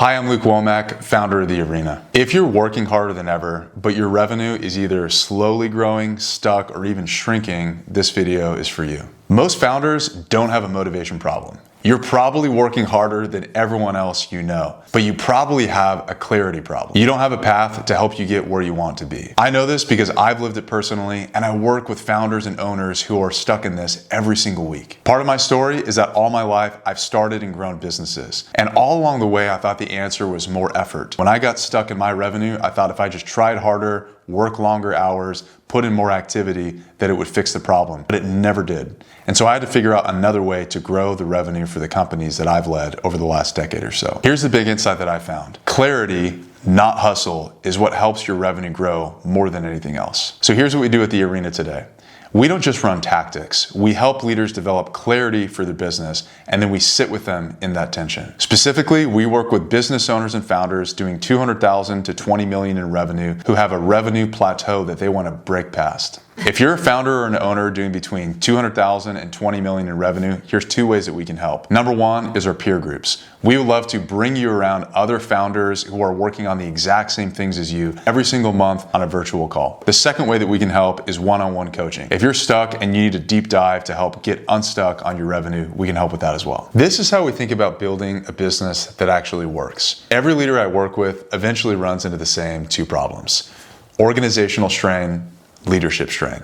Hi, I'm Womack, founder of The Arena. If you're working harder than ever, but your revenue is either slowly growing, stuck, or even shrinking, this video is for you. Most founders don't have a motivation problem. You're probably working harder than everyone else you know, but you probably have a clarity problem. You don't have a path to help you get where you want to be. I know this because I've lived it personally, and I work with founders and owners who are stuck in this every single week. Part of my story is that all my life I've started and grown businesses, and all along the way I thought the answer was more effort. When I got stuck in my revenue, I thought if I just tried harder, work longer hours, put in more activity, that it would fix the problem, but it never did. And so I had to figure out another way to grow the revenue for the companies that I've led over the last decade or so. Here's the big insight that I found. Clarity, not hustle, is what helps your revenue grow more than anything else. So here's what we do at The Arena today. We don't just run tactics. We help leaders develop clarity for their business, and then we sit with them in that tension. Specifically, we work with business owners and founders doing $200,000 to $20 million in revenue who have a revenue plateau that they want to break past. If you're a founder or an owner doing between $200,000 and $20 million in revenue, here's two ways that we can help. Number one is our peer groups. We would love to bring you around other founders who are working on the exact same things as you every single month on a virtual call. The second way that we can help is one-on-one coaching. If you're stuck and you need a deep dive to help get unstuck on your revenue, we can help with that as well. This is how we think about building a business that actually works. Every leader I work with eventually runs into the same two problems: organizational strain, leadership strain.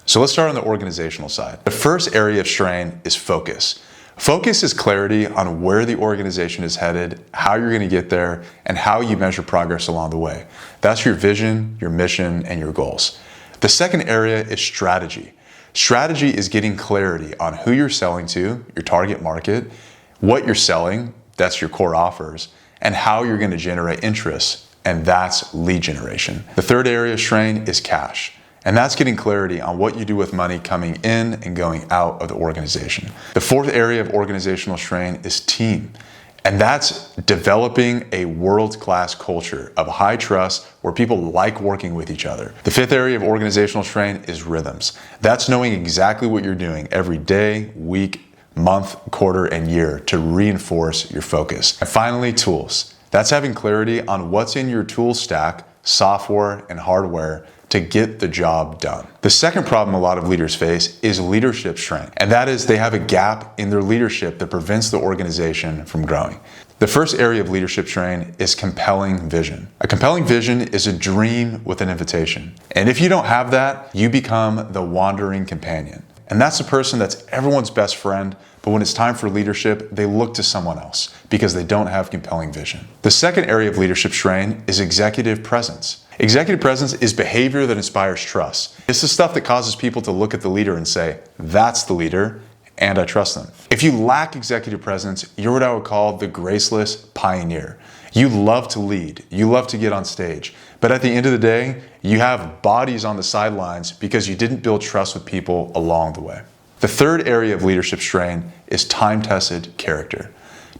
So let's start on the organizational side. The first area of strain is focus. Focus is clarity on where the organization is headed, how you're going to get there, and how you measure progress along the way. That's your vision, your mission, and your goals. The second area is strategy. Strategy is getting clarity on who you're selling to, your target market, what you're selling, that's your core offers, and how you're going to generate interest, and that's lead generation. The third area of strain is cash. And that's getting clarity on what you do with money coming in and going out of the organization. The fourth area of organizational strain is team. And that's developing a world-class culture of high trust where people like working with each other. The fifth area of organizational strain is rhythms. That's knowing exactly what you're doing every day, week, month, quarter, and year to reinforce your focus. And finally, tools. That's having clarity on what's in your tool stack, software and hardware, to get the job done. The second problem a lot of leaders face is leadership strain, and that is they have a gap in their leadership that prevents the organization from growing. The first area of leadership strain is compelling vision. A compelling vision is a dream with an invitation. And if you don't have that, you become the wandering companion. And that's a person that's everyone's best friend, but when it's time for leadership, they look to someone else because they don't have compelling vision. The second area of leadership strain is executive presence. Executive presence is behavior that inspires trust. It's the stuff that causes people to look at the leader and say, that's the leader, and I trust them. If you lack executive presence, you're what I would call the graceless pioneer. You love to lead, you love to get on stage, but at the end of the day, you have bodies on the sidelines because you didn't build trust with people along the way. The third area of leadership strain is time-tested character.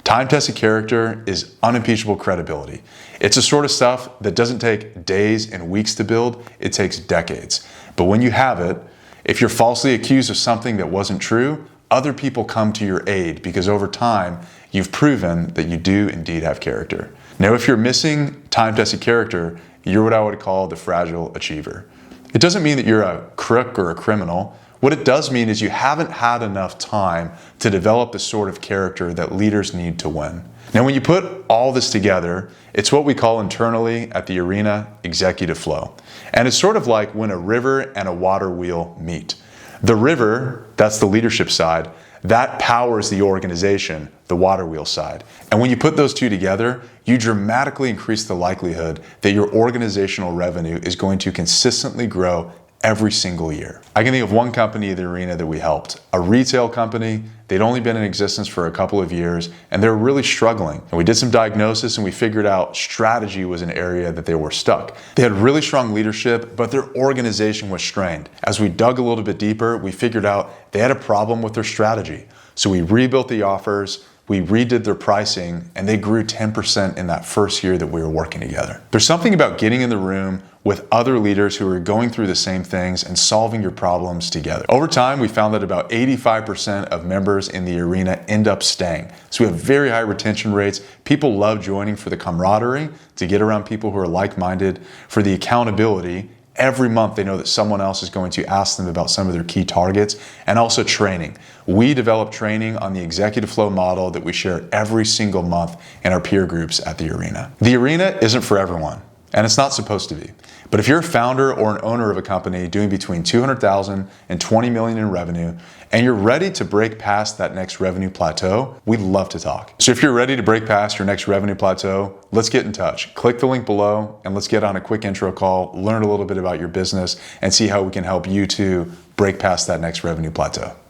Time-tested character is unimpeachable credibility. It's the sort of stuff that doesn't take days and weeks to build, it takes decades. But when you have it, if you're falsely accused of something that wasn't true, other people come to your aid because over time, you've proven that you do indeed have character. Now, if you're missing time-tested character, you're what I would call the fragile achiever. It doesn't mean that you're a crook or a criminal. What it does mean is you haven't had enough time to develop the sort of character that leaders need to win. Now, when you put all this together, it's what we call internally at The Arena executive flow. And it's sort of like when a river and a water wheel meet. The river, that's the leadership side, that powers the organization, the water wheel side. And when you put those two together, you dramatically increase the likelihood that your organizational revenue is going to consistently grow every single year. I can think of one company in The Arena that we helped, a retail company. They'd only been in existence for a couple of years and they were really struggling. And we did some diagnosis and we figured out strategy was an area that they were stuck. They had really strong leadership, but their organization was strained. As we dug a little bit deeper, we figured out they had a problem with their strategy. So we rebuilt the offers, we redid their pricing, and they grew 10% in that first year that we were working together. There's something about getting in the room with other leaders who are going through the same things and solving your problems together. Over time, we found that about 85% of members in the arena end up staying. So we have very high retention rates. People love joining for the camaraderie, to get around people who are like-minded, for the accountability. Every month they know that someone else is going to ask them about some of their key targets, and also training. We develop training on the executive flow model that we share every single month in our peer groups at the arena. The arena isn't for everyone, and it's not supposed to be. But if you're a founder or an owner of a company doing between 200,000 and 20 million in revenue, and you're ready to break past that next revenue plateau, we'd love to talk. So if you're ready to break past your next revenue plateau, let's get in touch. Click the link below and let's get on a quick intro call, learn a little bit about your business, and see how we can help you to break past that next revenue plateau.